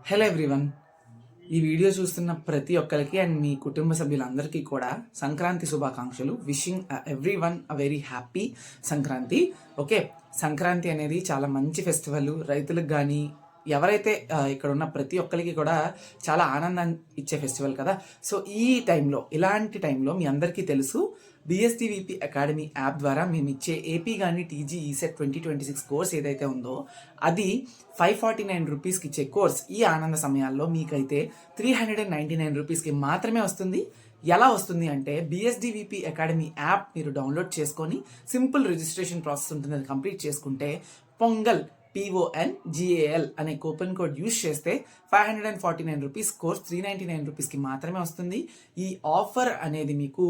Hello everyone. ఈ video చూస్తున్న ప్రతి ఒక్కరికి అండ్ మీ కుటుంబ సభ్యులందరికీ కూడా సంక్రాంతి శుభాకాంక్షలు. Wishing every one a very happy Sankranti. Okay, Sankranti అనేది చాలా మంచి ఫెస్టివల్. రైతులకు కానీ ఎవరైతే ఇక్కడ ఉన్న ప్రతి ఒక్కరికి కూడా చాలా ఆనందాన్ని ఇచ్చే ఫెస్టివల్ కదా. సో ఈ టైంలో, ఇలాంటి టైంలో మీ అందరికీ తెలుసు, బిఎస్టీవీపీ అకాడమీ యాప్ ద్వారా మేము ఇచ్చే ఏపీ కానీ టీజీ ఈసెట్ 2026 కోర్స్ ఏదైతే ఉందో అది 549 రూపీస్కి ఇచ్చే కోర్స్ ఈ ఆనంద సమయాల్లో మీకైతే 399 రూపీస్కి మాత్రమే వస్తుంది. ఎలా వస్తుంది అంటే, బిఎస్డివిపి అకాడమీ యాప్ మీరు డౌన్లోడ్ చేసుకొని సింపుల్ రిజిస్ట్రేషన్ ప్రాసెస్ ఉంటుంది, అది కంప్లీట్ చేసుకుంటే పొంగల్ PONGAL అనే కూపన్ కోడ్ యూస్ చేస్తే 549 రూపీస్ కోర్స్ 399 రూపీస్కి మాత్రమే వస్తుంది. ఈ ఆఫర్ అనేది మీకు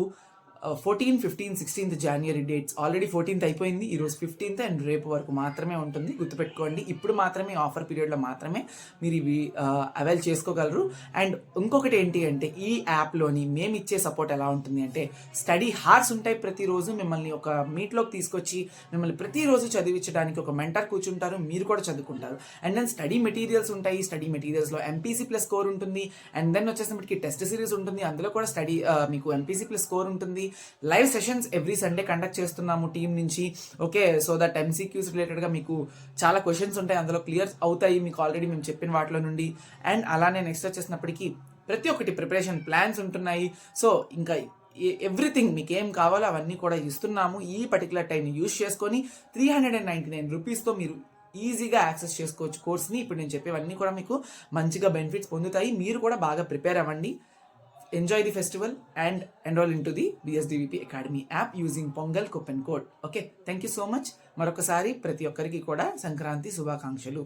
14, 15, 16 జనవరి డేట్స్, ఆల్రెడీ 14th అయిపోయింది, ఈరోజు 15th అండ్ రేపు వరకు మాత్రమే ఉంటుంది. గుర్తుపెట్టుకోండి, ఇప్పుడు మాత్రమే ఆఫర్ పీరియడ్లో మాత్రమే మీరు ఇవి అవైల్ చేసుకోగలరు. అండ్ ఇంకొకటి ఏంటి అంటే, ఈ యాప్లోని మేము ఇచ్చే సపోర్ట్ ఎలా ఉంటుంది అంటే, స్టడీ హార్స్ ఉంటాయి. ప్రతిరోజు మిమ్మల్ని ఒక మీట్లోకి తీసుకొచ్చి మిమ్మల్ని ప్రతిరోజు చదివించడానికి ఒక మెంటర్ కూర్చుంటారు, మీరు కూడా చదువుకుంటారు. అండ్ దెన్ స్టడీ మెటీరియల్స్ ఉంటాయి. స్టడీ మెటీరియల్స్లో MPC ప్లస్ స్కోర్ ఉంటుంది. అండ్ దెన్ వచ్చేసినప్పటికీ టెస్ట్ సిరీస్ ఉంటుంది, అందులో కూడా మీకు MPC ప్లస్ స్కోర్ ఉంటుంది. Live sessions every Sunday conduct చేస్తున్నాము టీం నుంచి. ఓకే, సో దట్ MCQs రిలేటెడ్గా మీకు చాలా క్వశ్చన్స్ ఉంటాయి, అందులో క్లియర్ అవుతాయి మీకు ఆల్రెడీ మేము చెప్పిన వాటిలో నుండి. అండ్ అలానే నెక్స్ట్ వచ్చేసినప్పటికీ ప్రతి ఒక్కటి ప్రిపరేషన్ ప్లాన్స్ ఉంటున్నాయి. సో ఇంకా ఎవ్రీథింగ్ మీకు ఏం కావాలో అవన్నీ కూడా ఇస్తున్నాము. ఈ పర్టికులర్ టైం యూజ్ చేసుకొని 399 రూపీస్తో మీరు ఈజీగా యాక్సెస్ చేసుకోవచ్చు కోర్స్ని. ఇప్పుడు నేను చెప్పేవన్నీ కూడా మీకు మంచిగా బెనిఫిట్స్ పొందుతాయి. మీరు కూడా బాగా ప్రిపేర్ అవ్వండి. Enjoy the festival and enroll into the BSDVP Academy app using Pongal coupon code. Okay, thank you so much. మరొకసారి ప్రతి ఒక్కరికి కూడా సంక్రాంతి శుభాకాంక్షలు.